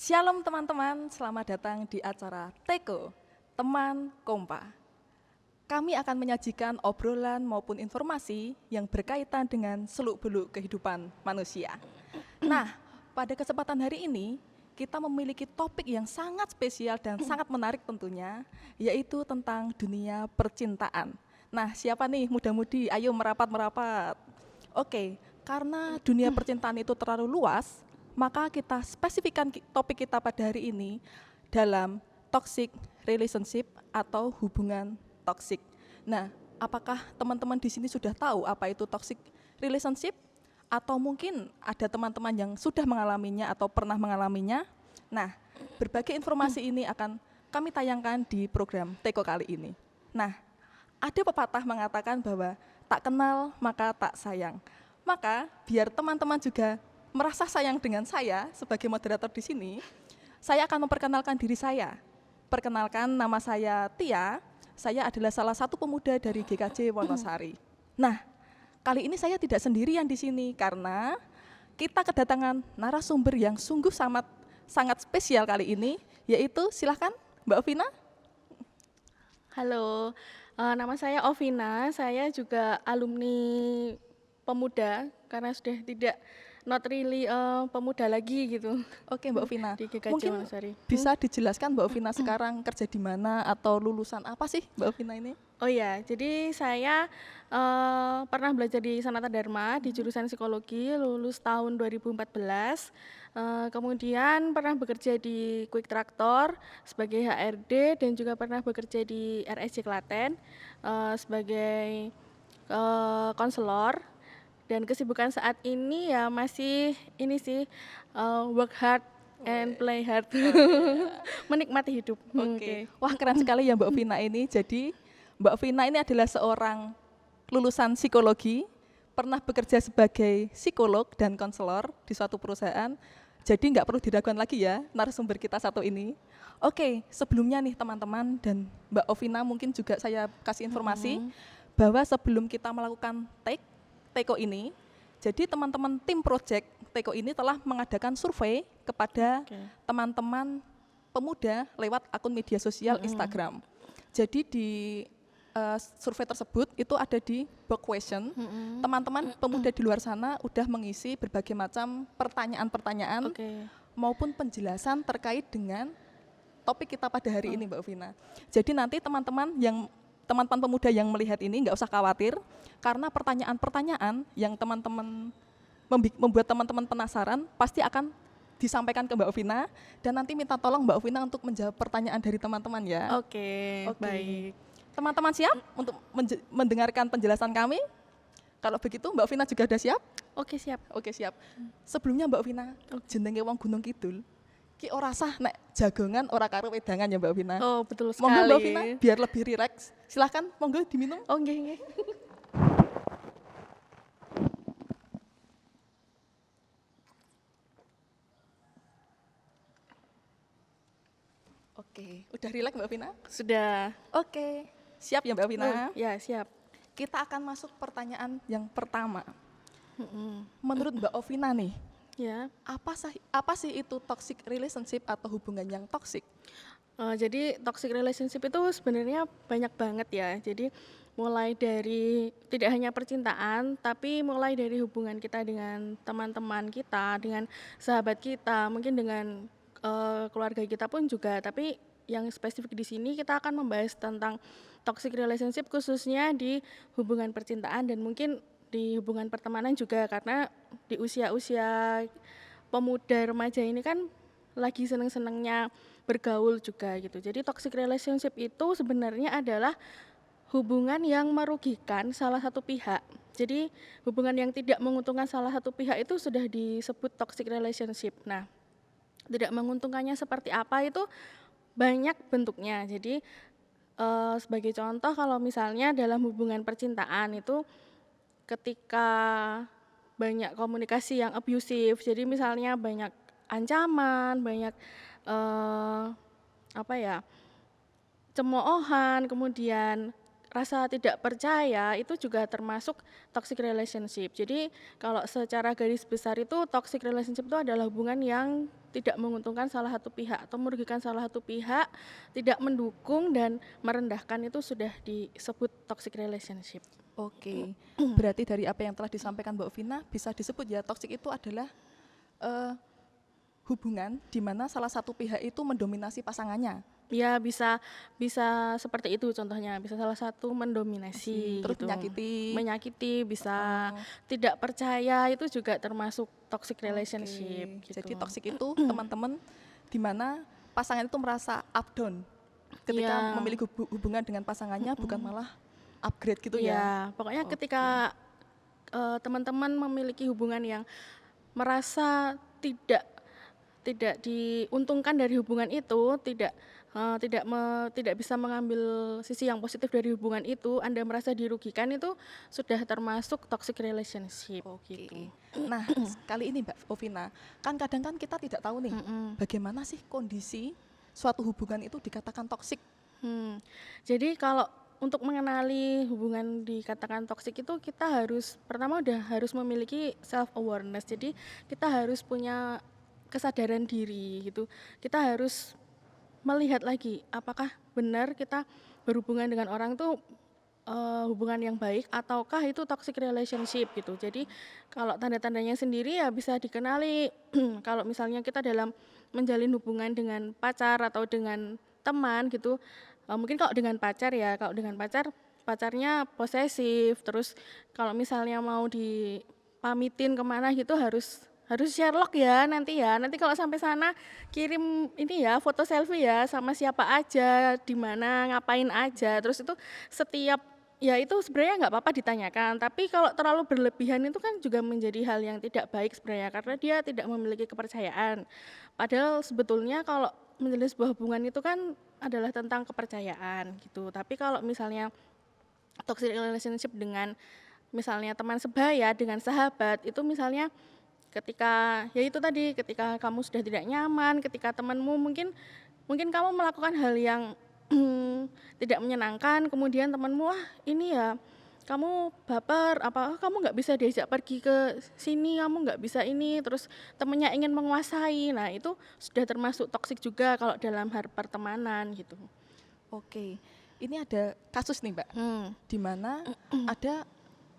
Shalom teman-teman, selamat datang di acara Teko, Teman Kompa. Kami akan menyajikan obrolan maupun informasi yang berkaitan dengan seluk-beluk kehidupan manusia. Nah, pada kesempatan hari ini, kita memiliki topik yang sangat spesial dan sangat menarik tentunya, yaitu tentang dunia percintaan. Nah, siapa nih muda-mudi? Ayo merapat-merapat. Oke, karena dunia percintaan itu terlalu luas, maka kita spesifikkan topik kita pada hari ini dalam toxic relationship atau hubungan toksik. Nah, apakah teman-teman di sini sudah tahu apa itu toxic relationship? Atau mungkin ada teman-teman yang sudah mengalaminya atau pernah mengalaminya? Nah, berbagai informasi ini akan kami tayangkan di program Teko kali ini. Nah, ada pepatah mengatakan bahwa tak kenal maka tak sayang. Maka biar teman-teman juga merasa sayang dengan saya sebagai moderator di sini, saya akan memperkenalkan diri saya. Perkenalkan, nama saya Tia, saya adalah salah satu pemuda dari GKJ Wonosari. Nah, kali ini saya tidak sendirian di sini karena kita kedatangan narasumber yang sungguh sangat spesial kali ini, yaitu silahkan Mbak Ovina. Halo, nama saya Ovina, saya juga alumni pemuda karena sudah tidak not really pemuda lagi gitu Oke Mbak Ovina, di GKJ mungkin Wonosari. bisa dijelaskan Mbak Ovina sekarang kerja di mana atau lulusan apa sih Mbak Ovina ini? Oh ya, jadi saya pernah belajar di Sanata Dharma di jurusan psikologi, lulus tahun 2014. Kemudian pernah bekerja di Quick Tractor sebagai HRD dan juga pernah bekerja di RSC Klaten sebagai konselor. Dan kesibukan saat ini ya masih ini sih work hard and play hard, menikmati hidup. Oke. Wah keren sekali ya Mbak Vina ini. Jadi Mbak Vina ini adalah seorang lulusan psikologi, pernah bekerja sebagai psikolog dan konselor di suatu perusahaan. Jadi nggak perlu diragukan lagi ya narasumber kita satu ini. Oke, sebelumnya nih teman-teman dan Mbak Ovina mungkin juga saya kasih informasi bahwa sebelum kita melakukan Teko ini, jadi teman-teman tim project Teko ini telah mengadakan survei kepada teman-teman pemuda lewat akun media sosial Instagram. Jadi di survei tersebut itu ada di box question. Teman-teman pemuda di luar sana udah mengisi berbagai macam pertanyaan-pertanyaan maupun penjelasan terkait dengan topik kita pada hari ini Mbak Vina. Jadi nanti teman-teman pemuda yang melihat ini nggak usah khawatir karena pertanyaan-pertanyaan yang teman-teman membuat teman-teman penasaran pasti akan disampaikan ke Mbak Ovina dan nanti minta tolong Mbak Ovina untuk menjawab pertanyaan dari teman-teman ya. Oke, baik. Teman-teman siap untuk mendengarkan penjelasan kami? Kalau begitu Mbak Ovina juga sudah siap? Oke, siap. Oke, siap. Sebelumnya Mbak Ovina, jenenge wong Gunung Kidul. Ki ora sah nek jagongan ora karo wedangan ya Mbak Ovina. Oh, betul sekali. Monggo Mbak Ovina biar lebih rileks. Silahkan monggo diminum. Oh, nggih. Oke, udah rileks Mbak Vina? Sudah. Oke, siap ya Mbak Vina? Ya, siap. Kita akan masuk pertanyaan yang pertama. Menurut Mbak Ovina nih, Ya. apa sih itu toxic relationship atau hubungan yang toksik? Jadi toxic relationship itu sebenarnya banyak banget ya. Jadi mulai dari tidak hanya percintaan, tapi mulai dari hubungan kita dengan teman-teman kita, dengan sahabat kita, mungkin dengan keluarga kita pun juga. Tapi yang spesifik di sini kita akan membahas tentang toxic relationship khususnya di hubungan percintaan dan mungkin di hubungan pertemanan juga karena di usia-usia pemuda remaja ini kan lagi seneng-senengnya bergaul juga gitu. Jadi toxic relationship itu sebenarnya adalah hubungan yang merugikan salah satu pihak. Jadi hubungan yang tidak menguntungkan salah satu pihak itu sudah disebut toxic relationship. Nah, tidak menguntungkannya seperti apa itu banyak bentuknya. Jadi sebagai contoh kalau misalnya dalam hubungan percintaan itu ketika banyak komunikasi yang abusive, jadi misalnya banyak ancaman, banyak cemoohan, kemudian rasa tidak percaya itu juga termasuk toxic relationship. Jadi kalau secara garis besar itu toxic relationship itu adalah hubungan yang tidak menguntungkan salah satu pihak atau merugikan salah satu pihak, tidak mendukung dan merendahkan, itu sudah disebut toxic relationship. Oke, berarti dari apa yang telah disampaikan Mbak Vina bisa disebut ya toksik itu adalah eh, hubungan di mana salah satu pihak itu mendominasi pasangannya, Ya bisa bisa seperti itu contohnya, bisa salah satu mendominasi terus gitu. menyakiti. Menyakiti, bisa Oh, tidak percaya, itu juga termasuk toxic oke. relationship Jadi gitu. toksik itu teman-teman di mana pasangan itu merasa up down ketika Iya. memiliki hubungan dengan pasangannya bukan malah upgrade gitu ya. Iya, pokoknya Oke. ketika teman-teman memiliki hubungan yang merasa tidak tidak diuntungkan dari hubungan itu, tidak bisa mengambil sisi yang positif dari hubungan itu, Anda merasa dirugikan, itu sudah termasuk toxic relationship Oke. gitu. Nah, kali ini Mbak Ovina, kan kadang kan kita tidak tahu nih bagaimana sih kondisi suatu hubungan itu dikatakan toksik. Jadi kalau untuk mengenali hubungan dikatakan toksik itu kita pertama udah harus memiliki self awareness. Jadi kita harus punya kesadaran diri gitu. Kita harus melihat lagi apakah benar kita berhubungan dengan orang itu hubungan yang baik ataukah itu toxic relationship gitu. Jadi kalau tanda-tandanya sendiri ya bisa dikenali kalau misalnya kita dalam menjalin hubungan dengan pacar atau dengan teman gitu. Mungkin kalau dengan pacar ya, kalau dengan pacarnya posesif, terus kalau misalnya mau dipamitin kemana gitu harus harus Sherlock ya nanti ya. Nanti kalau sampai sana kirim ini ya foto selfie ya sama siapa aja, di mana, ngapain aja. Terus itu setiap ya itu sebenarnya nggak apa-apa ditanyakan, tapi kalau terlalu berlebihan itu kan juga menjadi hal yang tidak baik sebenarnya karena dia tidak memiliki kepercayaan. Padahal sebetulnya kalau menjalin sebuah hubungan itu kan adalah tentang kepercayaan gitu. Tapi kalau misalnya toxic relationship dengan misalnya teman sebaya, dengan sahabat, itu misalnya ketika ya itu tadi, ketika kamu sudah tidak nyaman, ketika temanmu mungkin mungkin kamu melakukan hal yang tidak menyenangkan, kemudian temanmu, "Wah, ini ya kamu baper, apa kamu nggak bisa diajak pergi ke sini, kamu nggak bisa ini," terus temennya ingin menguasai. Nah, itu sudah termasuk toksik juga kalau dalam hal pertemanan gitu. Oke. Ini ada kasus nih, Mbak, Hmm, di mana ada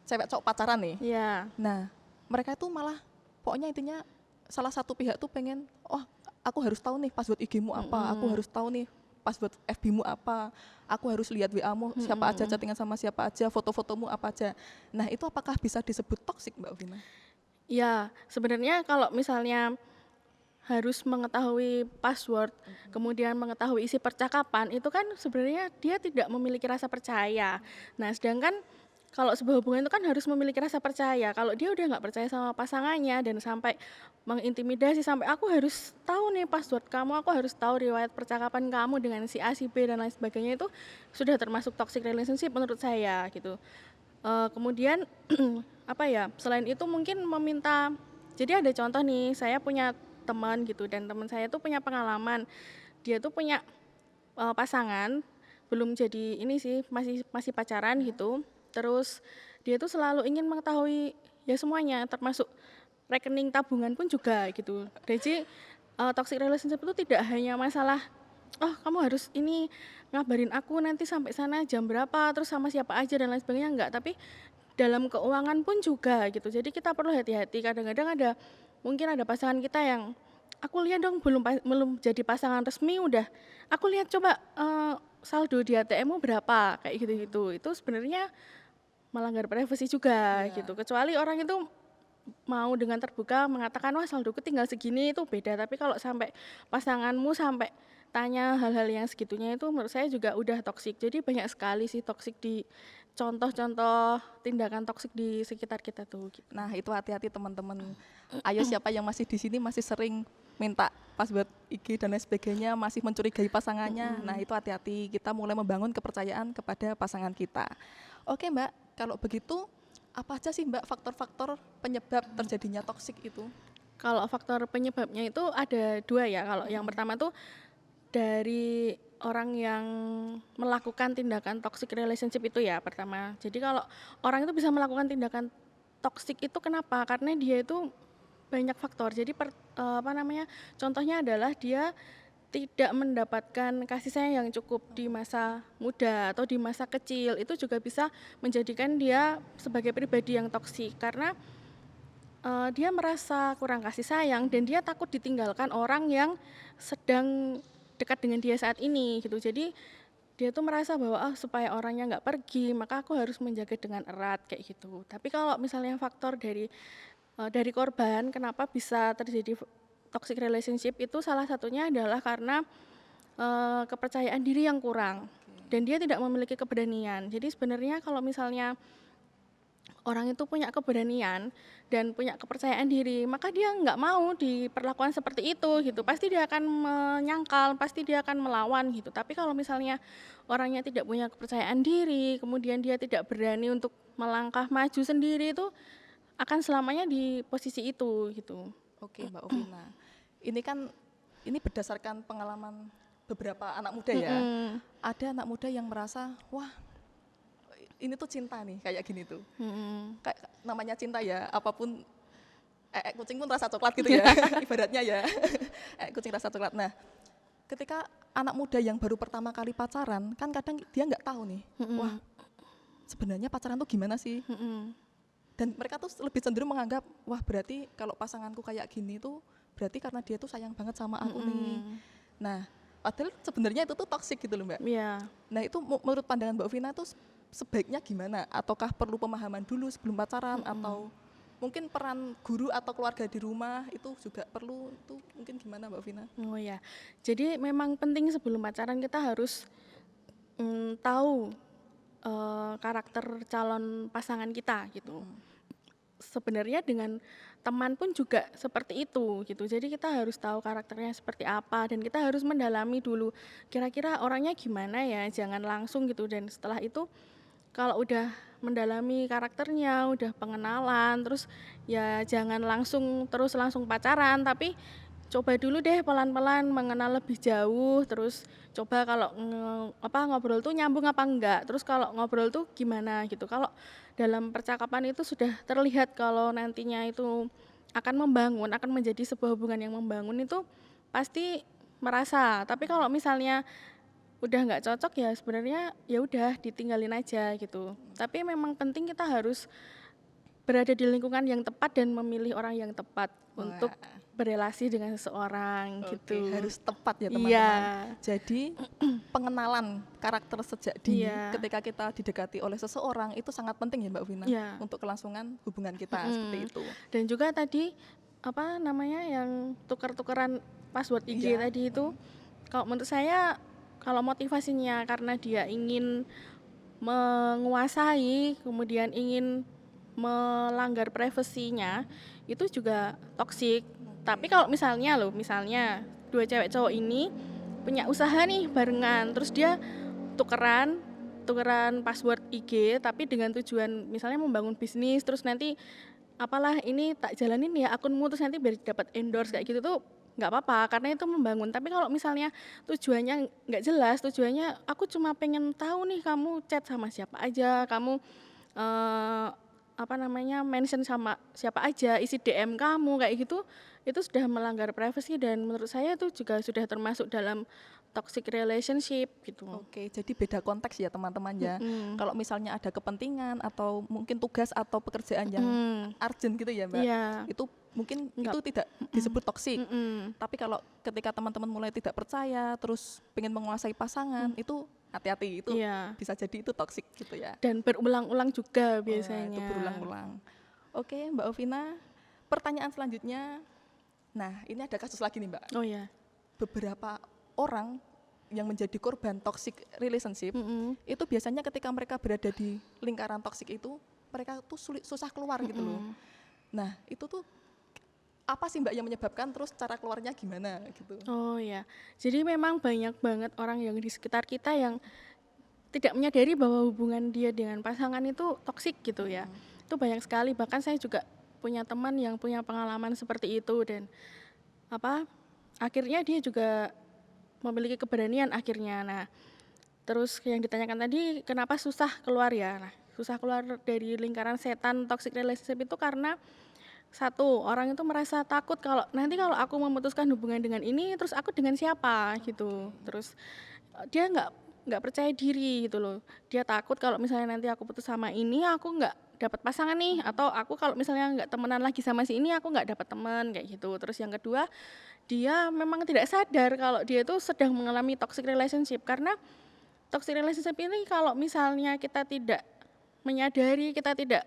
cewek cowok pacaran nih. ya, Nah, mereka itu malah pokoknya intinya salah satu pihak tuh pengen, "Oh, aku harus tahu nih password IG-mu apa, aku harus tahu nih password FB-mu apa, aku harus lihat WA-mu siapa aja, chattingan sama siapa aja, foto-fotomu apa aja." Nah, itu apakah bisa disebut toksik, Mbak Vina? ya sebenarnya kalau misalnya harus mengetahui password, kemudian mengetahui isi percakapan, itu kan sebenarnya dia tidak memiliki rasa percaya. Nah, sedangkan kalau sebuah hubungan itu kan harus memiliki rasa percaya. Kalau dia udah nggak percaya sama pasangannya dan sampai mengintimidasi, sampai aku harus tahu nih password kamu, aku harus tahu riwayat percakapan kamu dengan si A, si B, dan lain sebagainya, itu sudah termasuk toxic relationship menurut saya gitu. Kemudian apa ya, selain itu mungkin meminta, jadi ada contoh nih, saya punya teman gitu dan teman saya tuh punya pengalaman, dia tuh punya pasangan, belum jadi ini sih, masih masih pacaran gitu. Terus dia tuh selalu ingin mengetahui ya semuanya, termasuk rekening tabungan pun juga gitu. Jadi toxic relationship itu tidak hanya masalah, "Oh, kamu harus ini ngabarin aku nanti sampai sana jam berapa, terus sama siapa aja dan lain sebagainya," enggak, tapi dalam keuangan pun juga gitu. Jadi kita perlu hati-hati. Kadang-kadang mungkin ada pasangan kita yang, "Aku lihat dong belum jadi pasangan resmi udah, aku lihat coba saldo di ATM-mu berapa," kayak gitu-gitu. Itu sebenarnya melanggar privasi juga Iya. gitu. Kecuali orang itu mau dengan terbuka mengatakan, "Wah, saldoku tinggal segini," itu beda. Tapi kalau sampai pasanganmu sampai tanya hal-hal yang segitunya, itu menurut saya juga udah toksik. Jadi banyak sekali sih toksik di contoh-contoh tindakan toksik di sekitar kita tuh gitu. Nah, itu hati-hati teman-teman. Ayo siapa yang masih di sini masih sering minta password IG dan lain sebagainya, masih mencurigai pasangannya. Nah, itu hati-hati. Kita mulai membangun kepercayaan kepada pasangan kita. Oke, Mbak. Kalau begitu, apa aja sih, Mbak, faktor-faktor penyebab terjadinya toksik itu? Kalau faktor penyebabnya itu ada dua ya. Kalau yang pertama tuh dari orang yang melakukan tindakan toxic relationship itu ya pertama. Jadi kalau orang itu bisa melakukan tindakan toxic itu kenapa? Karena dia itu banyak faktor. Jadi contohnya adalah dia tidak mendapatkan kasih sayang yang cukup di masa muda atau di masa kecil. Itu juga bisa menjadikan dia sebagai pribadi yang toksik karena dia merasa kurang kasih sayang dan dia takut ditinggalkan orang yang sedang dekat dengan dia saat ini gitu. Jadi dia tuh merasa bahwa supaya orangnya nggak pergi maka aku harus menjaga dengan erat kayak gitu. Tapi kalau misalnya faktor dari korban kenapa bisa terjadi toxic relationship itu salah satunya adalah karena kepercayaan diri yang kurang dan dia tidak memiliki keberanian. Jadi sebenarnya kalau misalnya orang itu punya keberanian dan punya kepercayaan diri, maka dia nggak mau diperlakukan seperti itu gitu. Pasti dia akan menyangkal, pasti dia akan melawan gitu. Tapi kalau misalnya orangnya tidak punya kepercayaan diri, kemudian dia tidak berani untuk melangkah maju sendiri itu akan selamanya di posisi itu gitu. Oke, Mbak Ovina. Ini berdasarkan pengalaman beberapa anak muda ya. Ada anak muda yang merasa, wah ini tuh cinta nih, kayak gini tuh. Kayak namanya cinta ya, apapun, kucing pun rasa coklat gitu ya, ibaratnya ya. Kucing rasa coklat. Nah, ketika anak muda yang baru pertama kali pacaran, kan kadang dia nggak tahu nih, wah sebenarnya pacaran tuh gimana sih? Dan mereka tuh lebih cenderung menganggap, wah berarti kalau pasanganku kayak gini tuh berarti karena dia tuh sayang banget sama aku nih. Nah, padahal sebenarnya itu tuh toksik gitu loh Mbak. Iya. Nah itu menurut pandangan Mbak Vina tuh sebaiknya gimana? Ataukah perlu pemahaman dulu sebelum pacaran atau mungkin peran guru atau keluarga di rumah itu juga perlu, itu mungkin gimana Mbak Vina? Oh ya, jadi memang penting sebelum pacaran kita harus tahu karakter calon pasangan kita gitu. Sebenarnya dengan teman pun juga seperti itu gitu. Jadi kita harus tahu karakternya seperti apa dan kita harus mendalami dulu kira-kira orangnya gimana ya, jangan langsung gitu. Dan setelah itu kalau udah mendalami karakternya, udah pengenalan, terus ya jangan langsung pacaran, tapi coba dulu deh pelan-pelan mengenal lebih jauh, terus coba kalau ngobrol tuh nyambung apa enggak, terus kalau ngobrol tuh gimana gitu. Kalau dalam percakapan itu sudah terlihat kalau nantinya itu akan membangun, akan menjadi sebuah hubungan yang membangun itu pasti merasa. Tapi kalau misalnya udah nggak cocok ya sebenarnya ya udah ditinggalin aja gitu. Tapi memang penting kita harus berada di lingkungan yang tepat dan memilih orang yang tepat untuk berelasi dengan seseorang gitu. Harus tepat ya teman-teman. Iya. Jadi pengenalan karakter sejak dini Iya. ketika kita didekati oleh seseorang itu sangat penting ya Mbak Vina Iya. untuk kelangsungan hubungan kita seperti itu. Dan juga tadi yang tukar-tukaran password IG tadi itu, kalau menurut saya kalau motivasinya karena dia ingin menguasai, kemudian ingin melanggar privasinya, itu juga toksik. Tapi kalau misalnya dua cewek cowok ini punya usaha nih barengan, terus dia tukeran password IG tapi dengan tujuan misalnya membangun bisnis, terus nanti apalah ini tak jalanin ya akunmu terus nanti biar dapat endorse kayak gitu tuh nggak apa-apa karena itu membangun. Tapi kalau misalnya tujuannya nggak jelas, tujuannya aku cuma pengen tahu nih kamu chat sama siapa aja, kamu mention sama siapa aja, isi DM kamu kayak gitu, itu sudah melanggar privasi dan menurut saya itu juga sudah termasuk dalam toxic relationship gitu. Oke, jadi beda konteks ya teman-teman ya. Kalau misalnya ada kepentingan atau mungkin tugas atau pekerjaan yang urgent gitu ya Mbak, itu mungkin itu tidak disebut toksik. Tapi kalau ketika teman-teman mulai tidak percaya, terus pengen menguasai pasangan, itu hati-hati, itu bisa jadi itu toksik gitu ya. Dan berulang-ulang juga biasanya. Itu berulang-ulang. Oke Mbak Ovina, pertanyaan selanjutnya, nah ini ada kasus lagi nih Mbak. Oh ya. Beberapa orang yang menjadi korban toxic relationship itu biasanya ketika mereka berada di lingkaran toxic itu mereka tuh susah keluar gitu loh. Nah itu tuh apa sih Mbak yang menyebabkan, terus cara keluarnya gimana gitu? Oh ya, jadi memang banyak banget orang yang di sekitar kita yang tidak menyadari bahwa hubungan dia dengan pasangan itu toksik gitu ya. Itu banyak sekali, bahkan saya juga punya teman yang punya pengalaman seperti itu dan akhirnya dia juga memiliki keberanian akhirnya. Nah, terus yang ditanyakan tadi kenapa susah keluar ya? Nah, susah keluar dari lingkaran setan toxic relationship itu karena satu, orang itu merasa takut kalau nanti kalau aku memutuskan hubungan dengan ini, terus aku dengan siapa gitu. Terus dia nggak percaya diri gitu loh. Dia takut kalau misalnya nanti aku putus sama ini, aku nggak dapat pasangan nih, atau aku kalau misalnya nggak temenan lagi sama si ini, aku nggak dapat teman kayak gitu. Terus yang kedua, dia memang tidak sadar kalau dia itu sedang mengalami toxic relationship karena toxic relationship ini kalau misalnya kita tidak menyadari, kita tidak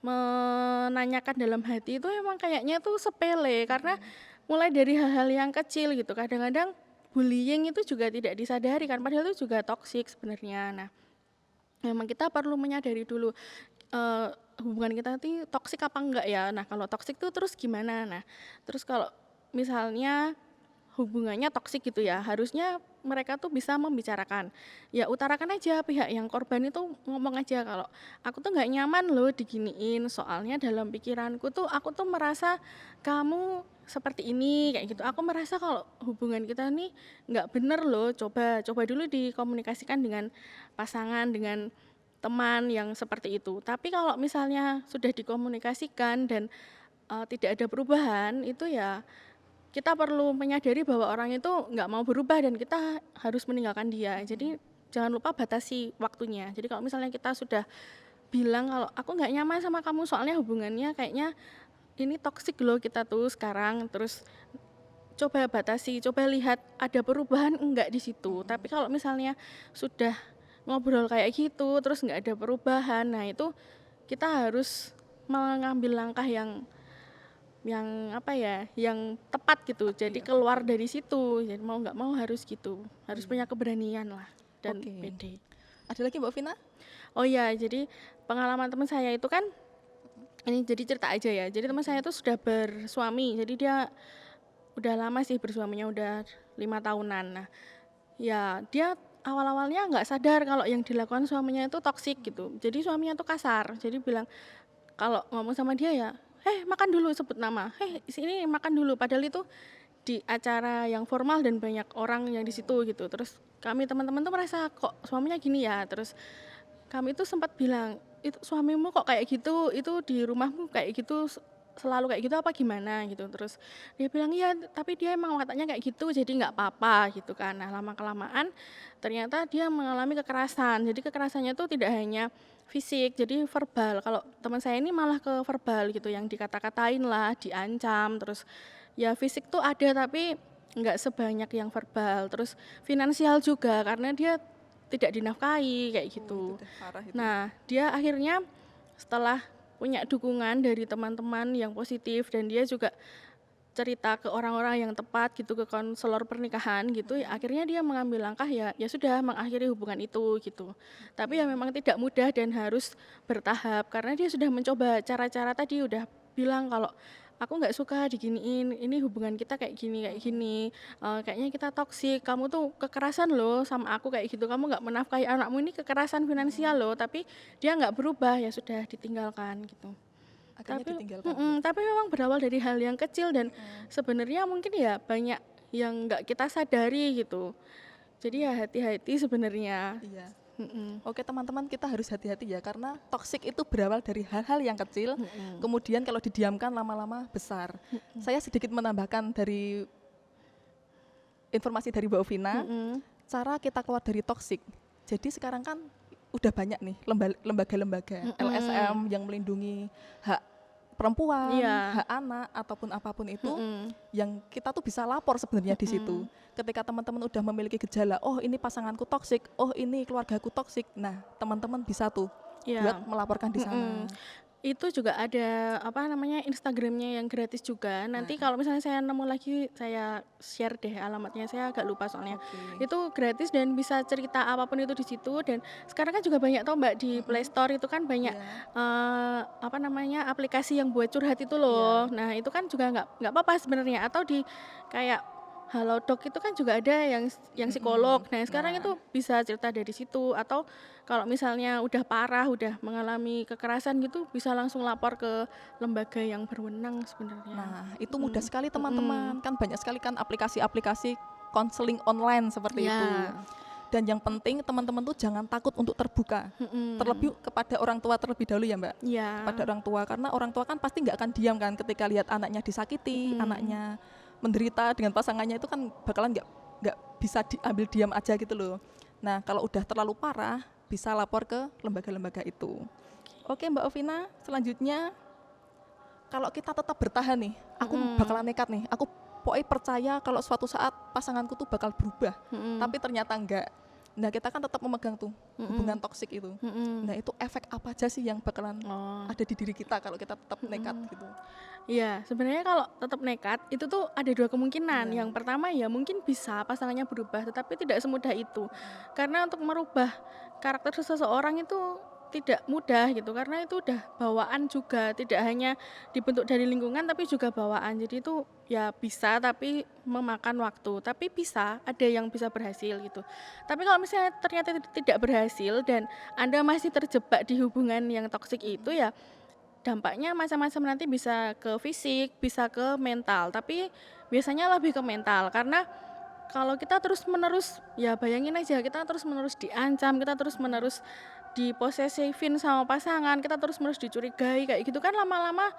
menanyakan dalam hati itu emang kayaknya tuh sepele karena mulai dari hal-hal yang kecil gitu. Kadang-kadang bullying itu juga tidak disadari kan padahal itu juga toksik sebenarnya. Nah, memang kita perlu menyadari dulu hubungan kita nanti toksik apa enggak ya. Nah, kalau toksik tuh terus gimana? Nah, terus kalau misalnya hubungannya toksik gitu ya, harusnya mereka tuh bisa membicarakan. Ya utarakan aja pihak yang korban itu ngomong aja kalau aku tuh nggak nyaman loh diginiin, soalnya dalam pikiranku tuh aku tuh merasa kamu seperti ini kayak gitu. Aku merasa kalau hubungan kita nih nggak bener loh. Coba dulu dikomunikasikan dengan pasangan, dengan teman yang seperti itu. Tapi kalau misalnya sudah dikomunikasikan dan tidak ada perubahan, itu ya kita perlu menyadari bahwa orang itu nggak mau berubah dan kita harus meninggalkan dia. Jadi jangan lupa batasi waktunya. Jadi kalau misalnya kita sudah bilang kalau aku nggak nyaman sama kamu soalnya hubungannya kayaknya ini toksik loh kita tuh sekarang, terus coba batasi, coba lihat ada perubahan enggak di situ. Tapi kalau misalnya sudah ngobrol kayak gitu terus nggak ada perubahan, nah itu kita harus mengambil langkah yang apa ya, yang tepat gitu. Jadi keluar dari situ. Jadi mau nggak mau harus gitu. Harus punya keberanian lah dan Oke. pede. Ada lagi Mbak Vina? Oh iya, jadi pengalaman teman saya itu kan ini jadi cerita aja ya. Jadi teman saya itu sudah bersuami. Jadi dia udah lama sih bersuaminya udah 5 tahunan. Nah, ya dia awal-awalnya nggak sadar kalau yang dilakukan suaminya itu toksik gitu. Jadi suaminya tuh kasar. Jadi bilang kalau ngomong sama dia ya, makan dulu, sebut nama, sini makan dulu. Padahal itu di acara yang formal dan banyak orang yang di situ gitu. Terus kami teman-teman tuh merasa kok suaminya gini ya. Terus kami itu sempat bilang, itu suamimu kok kayak gitu, itu di rumahmu kayak gitu selalu kayak gitu apa gimana gitu. Terus dia bilang iya tapi dia emang katanya kayak gitu jadi nggak apa-apa gitu kan. Nah lama kelamaan ternyata dia mengalami kekerasan. Jadi kekerasannya tuh tidak hanya fisik jadi verbal. Kalau teman saya ini malah ke verbal gitu yang dikata-katain lah, diancam. Terus ya fisik tuh ada tapi nggak sebanyak yang verbal. Terus finansial juga karena dia tidak dinafkahi kayak gitu. Itu deh, parah itu. Nah, dia akhirnya setelah punya dukungan dari teman-teman yang positif dan dia juga cerita ke orang-orang yang tepat gitu, ke konselor pernikahan gitu, ya akhirnya dia mengambil langkah ya sudah mengakhiri hubungan itu gitu. Tapi ya memang tidak mudah dan harus bertahap karena dia sudah mencoba cara-cara tadi, udah bilang kalau aku nggak suka diginiin, ini hubungan kita kayak gini, kayaknya kita toksik, kamu tuh kekerasan loh sama aku kayak gitu, kamu nggak menafkahi anakmu, ini kekerasan finansial loh. Tapi dia nggak berubah, ya sudah ditinggalkan gitu. Akhirnya Tapi ditinggalkan. tapi memang berawal dari hal yang kecil dan sebenarnya mungkin ya banyak yang nggak kita sadari gitu. Jadi ya hati-hati sebenarnya. Iya. Mhm. Oke teman-teman, kita harus hati-hati ya karena toksik itu berawal dari hal-hal yang kecil, kemudian kalau didiamkan lama-lama besar. Saya sedikit menambahkan dari informasi dari Mbak Vina, Mhm. cara kita keluar dari toksik. Jadi sekarang kan udah banyak nih lembaga-lembaga LSM yang melindungi hak perempuan, Iya. hak anak ataupun apapun itu Mhm. yang kita tuh bisa lapor sebenarnya di situ. Ketika teman-teman udah memiliki gejala, oh ini pasanganku toksik, oh ini keluargaku toksik. Nah, teman-teman bisa tuh Iya. buat melaporkan di sana. Itu juga ada apa namanya Instagramnya yang gratis juga. Nanti kalau misalnya saya nemu lagi saya share deh alamatnya. Saya agak lupa soalnya. Oke. Itu gratis dan bisa cerita apapun itu di situ. Dan sekarang kan juga banyak tau Mbak di Play Store itu kan banyak apa namanya aplikasi yang buat curhat itu loh. Nah itu kan juga nggak apa-apa sebenarnya. Atau di kayak Halodoc itu kan juga ada yang psikolog. Nah sekarang itu bisa cerita dari situ. Atau kalau misalnya udah parah, udah mengalami kekerasan gitu, bisa langsung lapor ke lembaga yang berwenang sebenarnya. Nah, itu mudah sekali teman-teman. Kan banyak sekali kan aplikasi-aplikasi konseling online seperti itu. Ya. Dan yang penting teman-teman tuh jangan takut untuk terbuka. Terlebih kepada orang tua terlebih dahulu ya Mbak. Ya. Kepada orang tua, karena orang tua kan pasti nggak akan diam kan ketika lihat anaknya disakiti, anaknya menderita dengan pasangannya, itu kan bakalan nggak bisa diambil diam aja gitu loh. Nah kalau udah terlalu parah bisa lapor ke lembaga-lembaga itu. Oke Mbak Ovina, selanjutnya kalau kita tetap bertahan nih, aku bakalan nekat nih, aku pokoknya percaya kalau suatu saat pasanganku tuh bakal berubah, tapi ternyata enggak. Nah kita kan tetap memegang tuh hubungan toksik itu. Nah itu efek apa aja sih yang bakalan ada di diri kita kalau kita tetap nekat gitu? Iya, sebenarnya kalau tetap nekat itu tuh ada dua kemungkinan. Yang pertama ya mungkin bisa pasangannya berubah, tetapi tidak semudah itu. Karena untuk merubah karakter seseorang itu tidak mudah gitu, karena itu udah bawaan juga, tidak hanya dibentuk dari lingkungan tapi juga bawaan. Jadi itu ya bisa tapi memakan waktu, tapi bisa, ada yang bisa berhasil gitu. Tapi kalau misalnya ternyata tidak berhasil dan Anda masih terjebak di hubungan yang toksik itu, ya dampaknya macam-macam, nanti bisa ke fisik, bisa ke mental, tapi biasanya lebih ke mental. Karena kalau kita terus-menerus, ya bayangin aja, kita terus-menerus diancam, kita terus-menerus diposesifin sama pasangan, kita terus-menerus dicurigai kayak gitu kan, lama-lama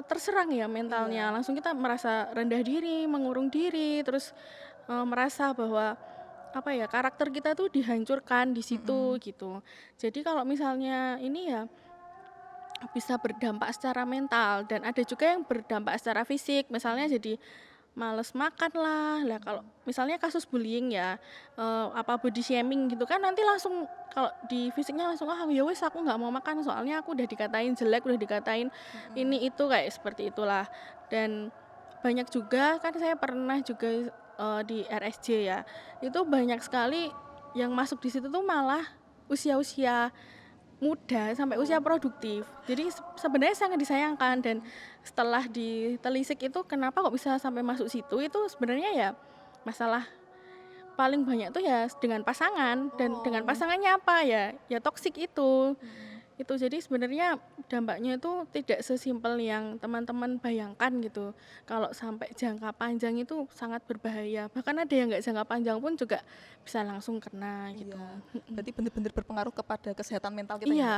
terserang ya mentalnya. Langsung kita merasa rendah diri, mengurung diri, terus merasa bahwa apa ya, karakter kita tuh dihancurkan di situ gitu. Jadi kalau misalnya ini ya bisa berdampak secara mental, dan ada juga yang berdampak secara fisik, misalnya jadi males makan lah. Kalau misalnya kasus bullying ya, apa body shaming gitu kan, nanti langsung kalau di fisiknya langsung, ah ya wis aku nggak mau makan soalnya aku udah dikatain jelek, udah dikatain ini itu, kayak seperti itulah. Dan banyak juga kan, saya pernah juga di RSJ ya, itu banyak sekali yang masuk di situ tuh malah usia-usia muda sampai usia produktif. Jadi sebenarnya sangat disayangkan, dan setelah ditelisik itu kenapa kok bisa sampai masuk situ, itu sebenarnya ya masalah paling banyak tuh ya dengan pasangan, dan dengan pasangannya apa ya toksik itu. Itu jadi sebenarnya dampaknya itu tidak sesimpel yang teman-teman bayangkan gitu. Kalau sampai jangka panjang itu sangat berbahaya. Bahkan ada yang nggak jangka panjang pun juga bisa langsung kena gitu. Iya. Berarti benar-benar berpengaruh kepada kesehatan mental kita ya? Iya,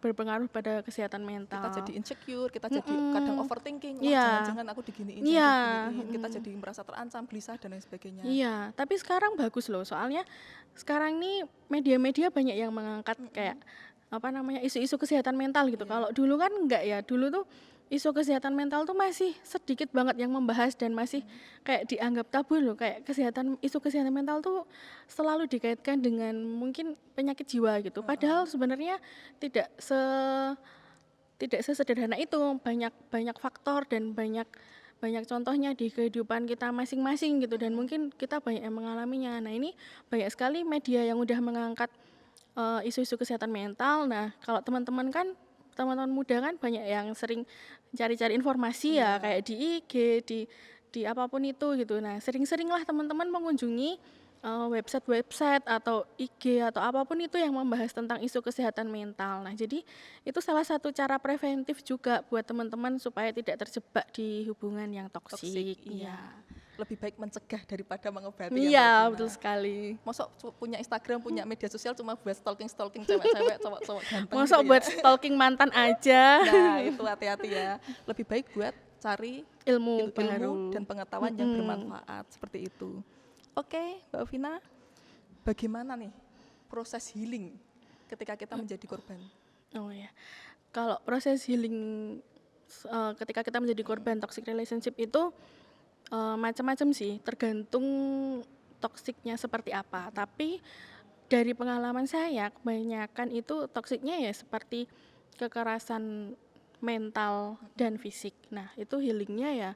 berpengaruh pada kesehatan mental. Kita jadi insecure, kita jadi kadang overthinking, wah Iya. jangan-jangan aku diginiin, Iya. jangan diginiin. Kita jadi merasa terancam, gelisah dan lain sebagainya. Iya, tapi sekarang bagus loh, soalnya sekarang nih media-media banyak yang mengangkat kayak apa namanya, isu-isu kesehatan mental gitu. Kalau dulu kan enggak ya, dulu tuh isu kesehatan mental tuh masih sedikit banget yang membahas, dan masih kayak dianggap tabu loh, kayak isu kesehatan mental tuh selalu dikaitkan dengan mungkin penyakit jiwa gitu. Padahal sebenarnya tidak sesederhana itu, banyak faktor dan banyak contohnya di kehidupan kita masing-masing gitu, dan mungkin kita banyak yang mengalaminya. Nah ini banyak sekali media yang udah mengangkat isu-isu kesehatan mental. Nah kalau teman-teman muda kan banyak yang sering cari-cari informasi ya, kayak di IG, di apapun itu gitu. Nah sering-seringlah teman-teman mengunjungi website-website atau IG atau apapun itu yang membahas tentang isu kesehatan mental. Nah jadi itu salah satu cara preventif juga buat teman-teman supaya tidak terjebak di hubungan yang toksik. Iya. Lebih baik mencegah daripada mengobati. Iya, betul sekali. Mosok punya Instagram, punya media sosial cuma buat stalking cewek-cewek, cowok-cowok ganteng. Mosok gitu buat ya. stalking mantan aja. Nah itu hati-hati ya. Lebih baik buat cari Ilmu ilmu baru dan pengetahuan yang bermanfaat seperti itu. Oke, Mbak Ovina, bagaimana nih proses healing ketika kita menjadi korban? Oh ya, kalau proses healing ketika kita menjadi korban toxic relationship itu macam-macam sih, tergantung toksiknya seperti apa. Tapi dari pengalaman saya, kebanyakan itu toksiknya ya seperti kekerasan mental dan fisik. Nah itu healingnya ya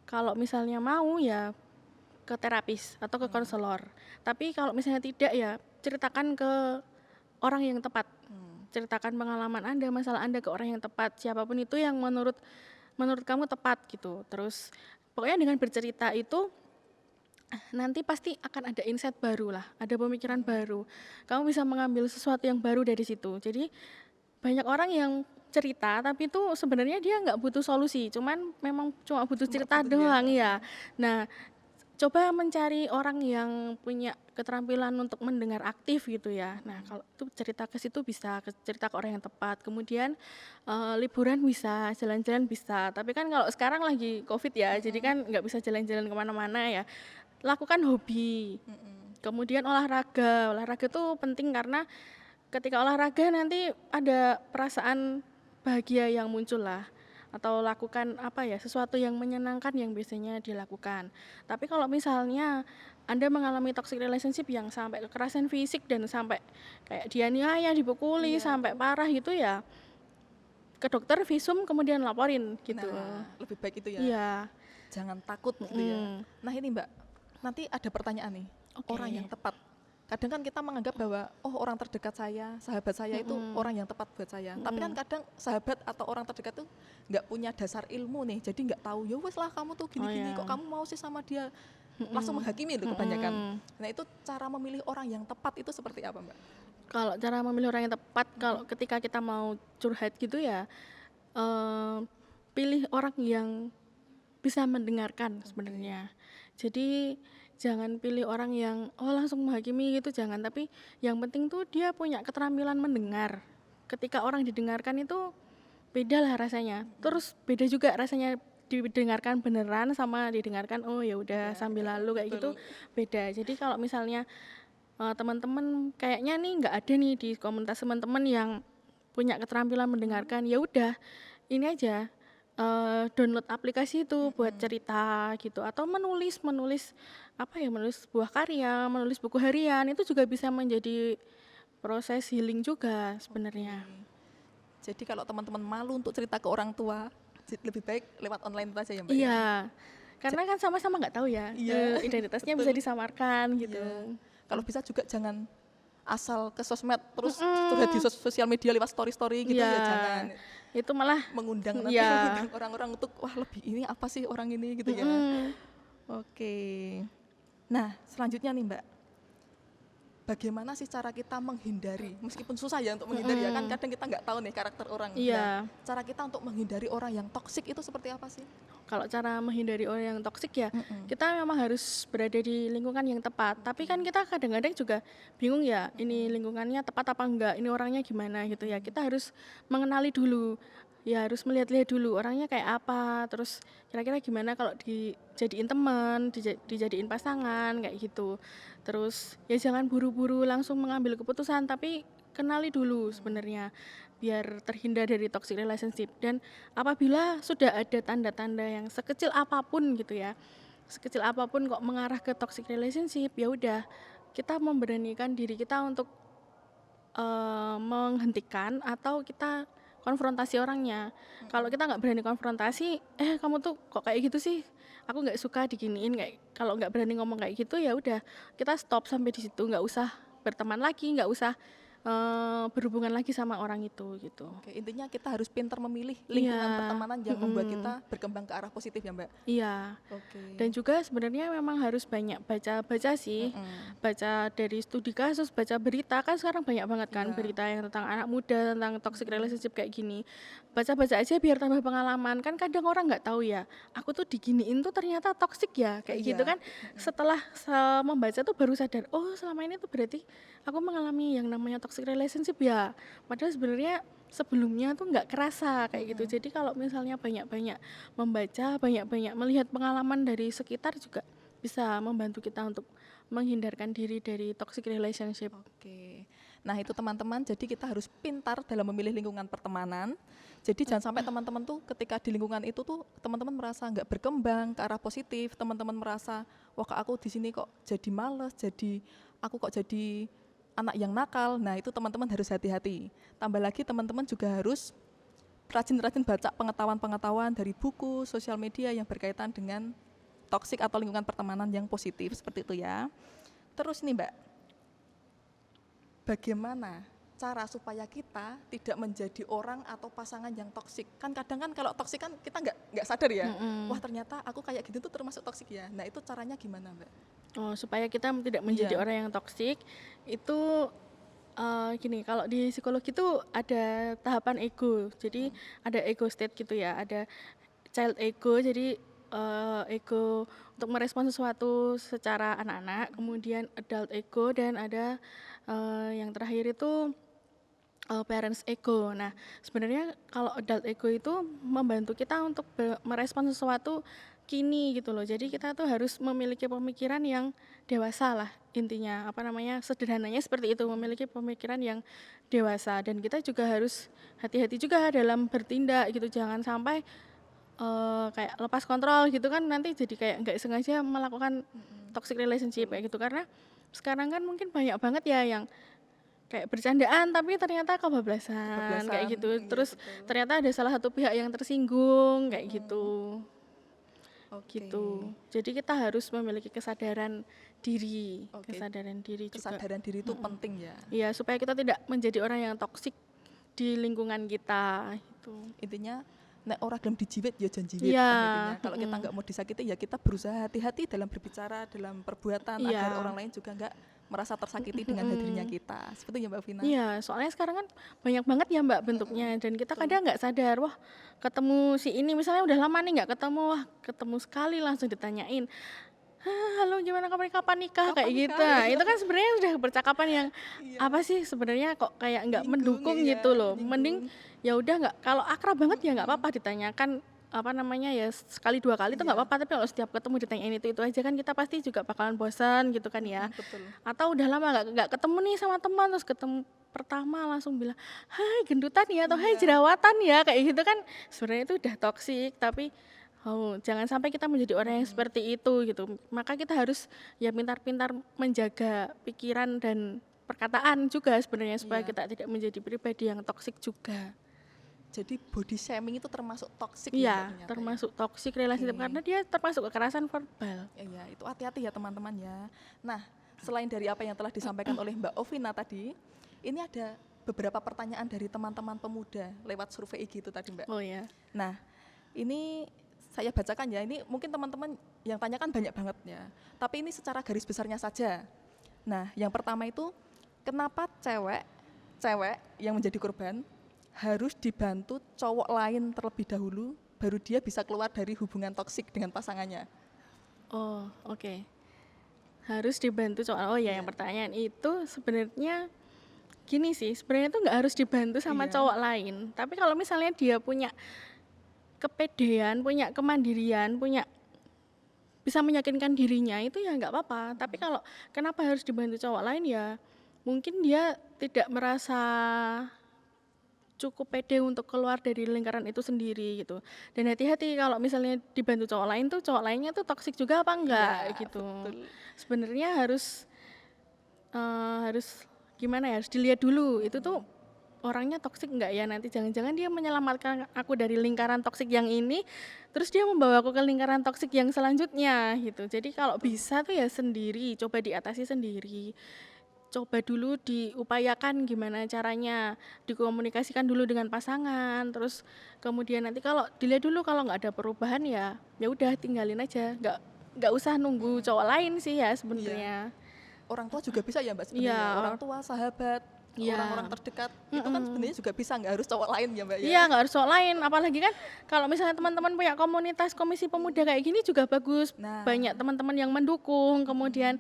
kalau misalnya mau ya ke terapis atau ke konselor. Tapi kalau misalnya tidak ya ceritakan ke orang yang tepat. Ceritakan pengalaman Anda, masalah Anda ke orang yang tepat, siapapun itu yang menurut kamu tepat gitu. Terus pokoknya dengan bercerita itu nanti pasti akan ada insight baru lah, ada pemikiran baru. Kamu bisa mengambil sesuatu yang baru dari situ. Jadi banyak orang yang cerita tapi itu sebenarnya dia nggak butuh solusi, cuman memang cuma butuh cerita doang ya. Nah coba mencari orang yang punya keterampilan untuk mendengar aktif gitu ya. Nah, kalau itu cerita ke situ bisa, cerita ke orang yang tepat. Kemudian liburan bisa, jalan-jalan bisa. Tapi kan kalau sekarang lagi COVID ya, jadi kan nggak bisa jalan-jalan kemana-mana ya. Lakukan hobi. Kemudian olahraga. Olahraga itu penting karena ketika olahraga nanti ada perasaan bahagia yang muncul lah, atau lakukan apa ya, sesuatu yang menyenangkan yang biasanya dilakukan. Tapi kalau misalnya Anda mengalami toxic relationship yang sampai kekerasan fisik dan sampai kayak dianiaya, dipukuli Iya, sampai itu. parah gitu ya, ke dokter visum kemudian laporin gitu. Nah, lebih baik itu ya. Iya. Jangan takut gitu ya. Mm. Nah ini Mbak, nanti ada pertanyaan nih. Oke. Orang yang tepat. Kadang kan kita menganggap bahwa orang terdekat saya, sahabat saya itu orang yang tepat buat saya. Tapi kan kadang sahabat atau orang terdekat tuh nggak punya dasar ilmu nih, jadi nggak tahu. Ya wes lah kamu tuh gini-gini, iya. kok kamu mau sih sama dia? Langsung menghakimi itu kebanyakan. Nah itu cara memilih orang yang tepat itu seperti apa Mbak? Kalau cara memilih orang yang tepat, kalau ketika kita mau curhat gitu ya, pilih orang yang bisa mendengarkan sebenarnya. Jadi jangan pilih orang yang langsung menghakimi gitu, jangan. Tapi yang penting tuh dia punya keterampilan mendengar. Ketika orang didengarkan itu beda lah rasanya. Terus beda juga rasanya didengarkan beneran sama didengarkan ya udah sambil lalu kayak gitu, beda. Jadi kalau misalnya teman-teman kayaknya nih nggak ada nih di komunitas teman-teman yang punya keterampilan mendengarkan, ya udah ini aja, download aplikasi itu buat cerita gitu, atau menulis apa ya, menulis sebuah karya, menulis buku harian, itu juga bisa menjadi proses healing juga sebenarnya. Jadi kalau teman-teman malu untuk cerita ke orang tua, lebih baik lewat online itu aja ya Mbak? Ya? Iya, karena kan sama-sama nggak tahu ya, Iya, identitasnya bisa disamarkan gitu. Iya. Kalau bisa juga jangan asal ke sosmed terus curhat di sosial media lewat story-story gitu Iya, ya, jangan. itu malah Mengundang nanti iya. mengundang orang-orang untuk wah lebih ini apa sih orang ini gitu ya. Oke. Nah, selanjutnya nih Mbak. Bagaimana sih cara kita menghindari, meskipun susah ya untuk menghindari ya kan kadang kita nggak tahu nih karakter orang. Iya. Nah, cara kita untuk menghindari orang yang toksik itu seperti apa sih? Kalau cara menghindari orang yang toksik ya, kita memang harus berada di lingkungan yang tepat. Tapi kan kita kadang-kadang juga bingung ya, ini lingkungannya tepat apa enggak, ini orangnya gimana gitu ya. Kita harus mengenali dulu, ya harus melihat-lihat dulu orangnya kayak apa, terus kira-kira gimana kalau dijadiin teman, dijadiin pasangan kayak gitu. Terus ya jangan buru-buru langsung mengambil keputusan, tapi kenali dulu sebenarnya biar terhindar dari toxic relationship. Dan apabila sudah ada tanda-tanda yang sekecil apapun gitu ya, sekecil apapun kok mengarah ke toxic relationship, ya udah kita memberanikan diri kita untuk menghentikan atau kita konfrontasi orangnya. Kalau kita nggak berani konfrontasi, kamu tuh kok kayak gitu sih? Aku nggak suka diginiin, kayak kalau nggak berani ngomong kayak gitu ya udah kita stop sampai di situ, nggak usah berteman lagi, nggak usah berhubungan lagi sama orang itu gitu. Oke, intinya kita harus pintar memilih lingkungan Iya. pertemanan yang membuat kita berkembang ke arah positif ya Mbak. Iya. Oke. Dan juga sebenarnya memang harus banyak baca-baca sih. Baca dari studi kasus, baca berita, kan sekarang banyak banget kan berita yang tentang anak muda, tentang toxic relationship kayak gini. Baca-baca aja biar tambah pengalaman. Kan kadang orang nggak tahu ya, aku tuh diginiin tuh ternyata toxic ya, kayak gitu kan. Setelah membaca tuh baru sadar, oh selama ini tuh berarti aku mengalami yang namanya toxic relationship ya. Padahal sebenarnya sebelumnya tuh nggak kerasa kayak gitu. Jadi kalau misalnya banyak-banyak membaca, banyak-banyak melihat pengalaman dari sekitar juga bisa membantu kita untuk menghindarkan diri dari toxic relationship. Oke. Nah, itu teman-teman, jadi kita harus pintar dalam memilih lingkungan pertemanan. Jadi jangan sampai teman-teman tuh ketika di lingkungan itu tuh teman-teman merasa nggak berkembang ke arah positif, teman-teman merasa wah aku di sini kok jadi males, jadi aku kok jadi anak yang nakal. Nah, itu teman-teman harus hati-hati. Tambah lagi teman-teman juga harus rajin-rajin baca pengetahuan-pengetahuan dari buku, sosial media yang berkaitan dengan toksik atau lingkungan pertemanan yang positif seperti itu ya. Terus nih Mbak, bagaimana cara supaya kita tidak menjadi orang atau pasangan yang toksik? Kan kadang kan kalau toksik kan kita nggak sadar ya. Wah ternyata aku kayak gitu tuh termasuk toksik ya. Nah itu caranya gimana Mbak? Supaya kita tidak menjadi orang yang toksik itu gini, kalau di psikologi itu ada tahapan ego. Jadi ada ego state gitu ya, ada child ego. Jadi ego untuk merespon sesuatu secara anak-anak, kemudian adult ego, dan ada yang terakhir itu parents ego. Nah, sebenarnya kalau adult ego itu membantu kita untuk merespon sesuatu kini gitu loh. Jadi kita tuh harus memiliki pemikiran yang dewasa lah intinya. Apa namanya? Sederhananya seperti itu, memiliki pemikiran yang dewasa, dan kita juga harus hati-hati juga dalam bertindak gitu. Jangan sampai kayak lepas kontrol gitu kan, nanti jadi kayak nggak sengaja melakukan toxic relationship kayak gitu. Karena sekarang kan mungkin banyak banget ya yang kayak bercandaan tapi ternyata kebablasan kayak gitu. Iya Terus betul. ternyata ada salah satu pihak yang tersinggung kayak gitu. Oke. Gitu. Jadi kita harus memiliki kesadaran diri, Oke. kesadaran diri juga. Kesadaran diri itu penting ya. Iya, supaya kita tidak menjadi orang yang toksik di lingkungan kita gitu. Intinya nek ora gelem dijiwit ya janji Iya, kan intinya. Kalau kita nggak mau disakiti ya kita berusaha hati-hati dalam berbicara, dalam perbuatan Iya. agar orang lain juga nggak merasa tersakiti dengan hadirnya kita. Seperti ya Mbak Vina. Iya, soalnya sekarang kan banyak banget ya Mbak bentuknya, dan kita kadang nggak sadar, wah ketemu si ini misalnya udah lama nih nggak ketemu, wah ketemu sekali langsung ditanyain, halo gimana kapan nikah kayak Kapan gitu. nikah? Nah, itu kan sebenarnya udah percakapan yang Iya. apa sih sebenarnya kok kayak nggak Nyinggung, mendukung iya, gitu loh. nyinggung. Mending ya udah nggak, kalau akrab banget ya nggak apa-apa ditanyakan apa namanya ya sekali dua kali itu nggak Iya. apa-apa, tapi kalau setiap ketemu ditanyain itu aja kan kita pasti juga bakalan bosan gitu kan ya. Betul. Atau udah lama nggak ketemu nih sama teman, terus ketemu pertama langsung bilang hai gendutan ya, atau hai jerawatan ya, kayak gitu kan sebenarnya itu udah toksik. Tapi jangan sampai kita menjadi orang yang seperti itu gitu. Maka kita harus ya pintar-pintar menjaga pikiran dan perkataan juga sebenarnya, supaya Iya. kita tidak menjadi pribadi yang toksik juga. Jadi body shaming itu termasuk toksik ya Mbak, Iya, ternyata ya? termasuk toxic relationship Oke. karena dia termasuk kekerasan verbal. Iya, itu hati-hati ya teman-teman ya. Nah, selain dari apa yang telah disampaikan oleh Mbak Ovina tadi, ini ada beberapa pertanyaan dari teman-teman pemuda lewat survei IG itu tadi Mbak. Oh ya. Nah, ini saya bacakan ya, ini mungkin teman-teman yang tanyakan banyak banget ya. Tapi ini secara garis besarnya saja. Nah, yang pertama itu, kenapa cewek yang menjadi korban harus dibantu cowok lain terlebih dahulu, baru dia bisa keluar dari hubungan toksik dengan pasangannya? Oh, oke. Harus dibantu soal, oh ya, yang pertanyaan itu sebenarnya gini sih, sebenarnya itu nggak harus dibantu sama Iya. cowok lain. Tapi kalau misalnya dia punya kepedean, punya kemandirian, punya bisa meyakinkan dirinya, itu ya nggak apa-apa. Tapi kalau kenapa harus dibantu cowok lain, ya mungkin dia tidak merasa cukup pede untuk keluar dari lingkaran itu sendiri gitu. Dan hati-hati kalau misalnya dibantu cowok lain tuh, cowok lainnya tuh toksik juga apa enggak Iya, gitu. betul. Sebenarnya harus gimana ya, harus dilihat dulu itu tuh orangnya toksik enggak ya, nanti jangan-jangan dia menyelamatkan aku dari lingkaran toksik yang ini, terus dia membawa aku ke lingkaran toksik yang selanjutnya gitu. Jadi kalau bisa tuh ya sendiri, coba diatasi sendiri. Coba dulu diupayakan gimana caranya, dikomunikasikan dulu dengan pasangan, terus kemudian nanti kalau dilihat dulu kalau nggak ada perubahan ya udah tinggalin aja, nggak usah nunggu cowok lain sih ya sebenarnya. Orang tua juga bisa ya Mbak sebenarnya. Iya. Orang tua, sahabat, Iya. orang-orang terdekat itu kan sebenarnya juga bisa, nggak harus cowok lain ya Mbak ya. Iya, nggak harus cowok lain, apalagi kan kalau misalnya teman-teman punya komunitas komisi pemuda kayak gini juga bagus. Nah. Banyak teman-teman yang mendukung, kemudian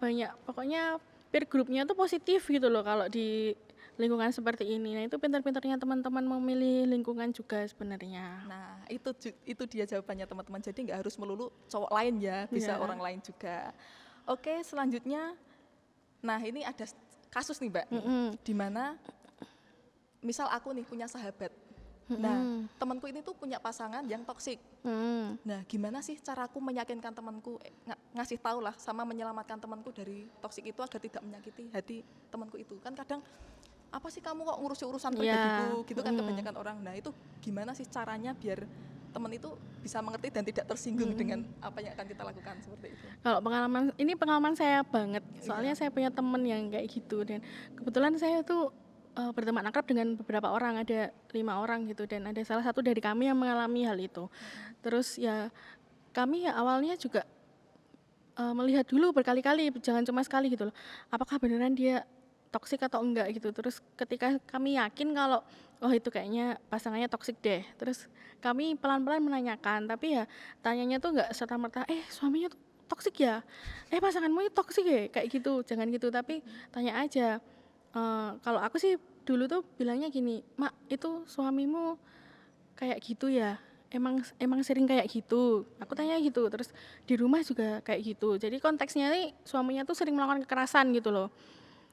banyak pokoknya peer grupnya tuh positif gitu loh kalau di lingkungan seperti ini. Nah, itu pintar-pintarnya teman-teman memilih lingkungan juga sebenarnya. Nah, itu dia jawabannya teman-teman. Jadi nggak harus melulu cowok lain ya, bisa Iya. orang lain juga. Oke, selanjutnya, nah ini ada kasus nih Mbak, di mana misal aku nih punya sahabat. Nah, temanku ini tuh punya pasangan yang toksik. Nah, gimana sih caraku meyakinkan temanku, ngasih tahu lah sama menyelamatkan temanku dari toksik itu agar tidak menyakiti hati temanku itu. Kan kadang, apa sih kamu kok ngurusi urusan pribadiku, gitu kan kebanyakan orang. Nah, itu gimana sih caranya biar teman itu bisa mengerti dan tidak tersinggung dengan apa yang akan kita lakukan seperti itu? Kalau pengalaman saya banget, soalnya saya punya temen yang kayak gitu, dan kebetulan saya tuh berteman akrab dengan beberapa orang, ada 5 orang gitu, dan ada salah satu dari kami yang mengalami hal itu. Terus ya kami ya awalnya juga melihat dulu berkali-kali, jangan cuma sekali gitu loh. Apakah beneran dia toksik atau enggak gitu. Terus ketika kami yakin kalau oh itu kayaknya pasangannya toksik deh. Terus kami pelan-pelan menanyakan, tapi ya tanyanya tuh enggak serta-merta suaminya tuh toksik ya. Pasanganmu itu toksik ya kayak gitu. Jangan gitu, tapi tanya aja. Kalau aku sih dulu tuh bilangnya gini, "Mak, itu suamimu kayak gitu ya? Emang sering kayak gitu?" Aku tanya gitu. Terus di rumah juga kayak gitu. Jadi konteksnya nih suaminya tuh sering melakukan kekerasan gitu loh.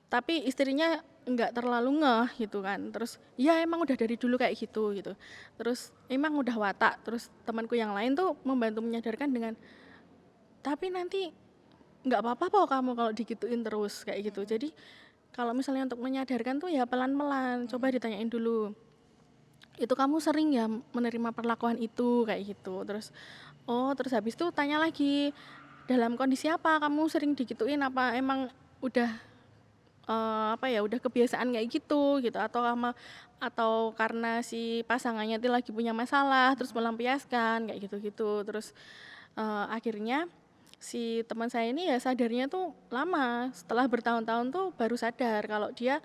Tapi istrinya enggak terlalu ngeh gitu kan. Terus, "Ya emang udah dari dulu kayak gitu," gitu. Terus, "Emang udah watak." Terus temanku yang lain tuh membantu menyadarkan dengan, "Tapi nanti nggak apa-apa kok kamu kalau digituin terus," kayak gitu. Jadi kalau misalnya untuk menyadarkan tuh ya pelan-pelan, coba ditanyain dulu, "Itu kamu sering ya menerima perlakuan itu?" Kayak gitu. Terus, oh terus habis itu tanya lagi, "Dalam kondisi apa kamu sering digituin? Apa emang udah apa ya, udah kebiasaan kayak gitu atau karena si pasangannya itu lagi punya masalah terus melampiaskan kayak gitu-gitu." Terus, akhirnya si teman saya ini ya sadarnya tuh lama, setelah bertahun-tahun tuh baru sadar kalau dia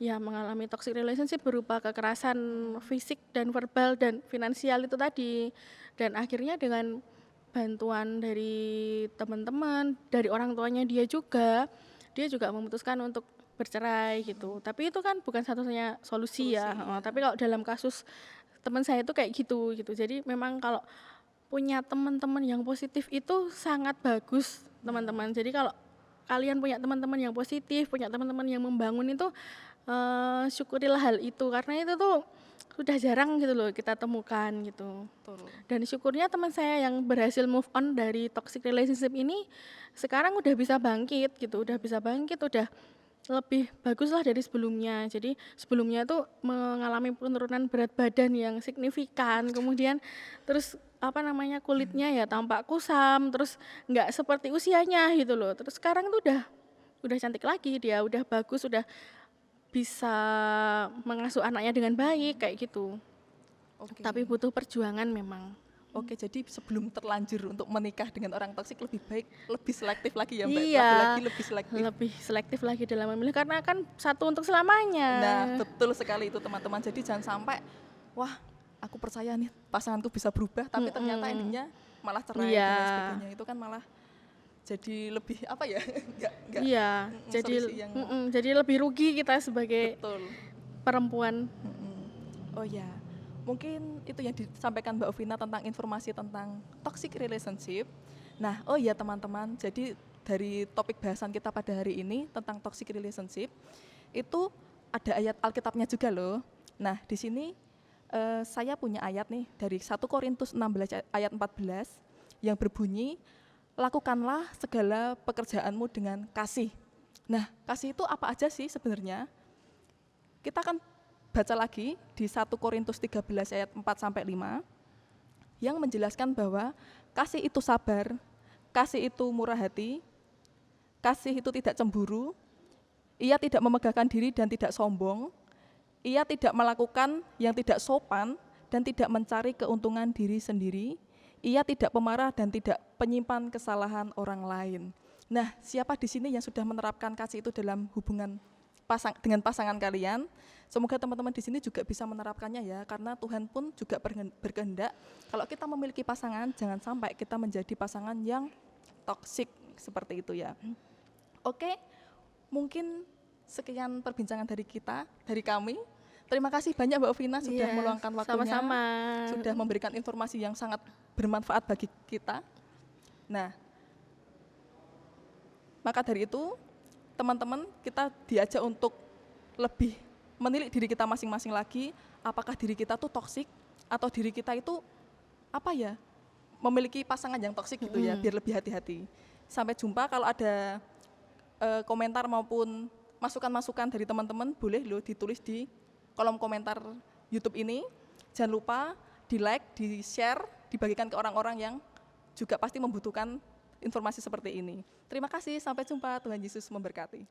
ya mengalami toxic relationship berupa kekerasan fisik dan verbal dan finansial itu tadi. Dan akhirnya dengan bantuan dari teman-teman, dari orang tuanya dia juga memutuskan untuk bercerai gitu. Tapi itu kan bukan satu-satunya solusi ya, Solusi, heeh. iya. Tapi kalau dalam kasus teman saya itu kayak gitu, gitu. Jadi memang kalau punya teman-teman yang positif itu sangat bagus, teman-teman. Jadi kalau kalian punya teman-teman yang positif, punya teman-teman yang membangun itu, syukurilah hal itu, karena itu tuh sudah jarang gitu loh kita temukan gitu. Betul. Dan syukurnya teman saya yang berhasil move on dari toxic relationship ini sekarang udah bisa bangkit gitu, udah lebih bagus lah dari sebelumnya. Jadi sebelumnya tuh mengalami penurunan berat badan yang signifikan, kemudian terus apa namanya kulitnya ya tampak kusam, terus nggak seperti usianya gitu loh. Terus sekarang tuh udah cantik lagi dia, udah bagus, udah bisa mengasuh anaknya dengan baik kayak gitu. Oke. Tapi butuh perjuangan memang. Oke, jadi sebelum terlanjur untuk menikah dengan orang toksik lebih baik lebih selektif lagi ya, Mbak. Iya, Lagi-lagi lebih selektif. lebih selektif lagi dalam memilih karena kan satu untuk selamanya. Nah, betul sekali itu teman-teman. Jadi jangan sampai wah, aku percaya nih pasanganku bisa berubah tapi ternyata endingnya malah cerai Iya. dan lain sebagainya. Itu kan malah jadi lebih apa ya? Enggak Iya, solusi yang jadi lebih rugi kita sebagai betul. perempuan. Oh ya, mungkin itu yang disampaikan Mbak Ovina tentang informasi tentang toxic relationship. Nah, oh ya teman-teman, jadi dari topik bahasan kita pada hari ini tentang toxic relationship, itu ada ayat Alkitabnya juga loh. Nah, di sini saya punya ayat nih dari 1 Korintus 16 ayat 14 yang berbunyi, "Lakukanlah segala pekerjaanmu dengan kasih." Nah, kasih itu apa aja sih sebenarnya? Kita akan baca lagi di 1 Korintus 13 ayat 4-5 yang menjelaskan bahwa kasih itu sabar, kasih itu murah hati, kasih itu tidak cemburu, ia tidak memegahkan diri dan tidak sombong, ia tidak melakukan yang tidak sopan dan tidak mencari keuntungan diri sendiri, ia tidak pemarah dan tidak penyimpan kesalahan orang lain. Nah, siapa di sini yang sudah menerapkan kasih itu dalam hubungan dengan pasangan kalian? Semoga teman-teman di sini juga bisa menerapkannya ya, karena Tuhan pun juga berkehendak kalau kita memiliki pasangan, jangan sampai kita menjadi pasangan yang toksik seperti itu ya. Oke, mungkin sekian perbincangan dari kami. Terima kasih banyak Mbak Ovina sudah Iya, meluangkan waktunya, sama-sama. sudah memberikan informasi yang sangat bermanfaat bagi kita. Nah, maka dari itu teman-teman kita diajak untuk lebih menilik diri kita masing-masing lagi, apakah diri kita tuh toksik atau diri kita itu apa ya, memiliki pasangan yang toksik gitu ya, biar lebih hati-hati. Sampai jumpa. Kalau ada komentar maupun masukan-masukan dari teman-teman boleh loh ditulis di kolom komentar YouTube ini. Jangan lupa di like, di share, dibagikan ke orang-orang yang juga pasti membutuhkan informasi seperti ini. Terima kasih, sampai jumpa. Tuhan Yesus memberkati.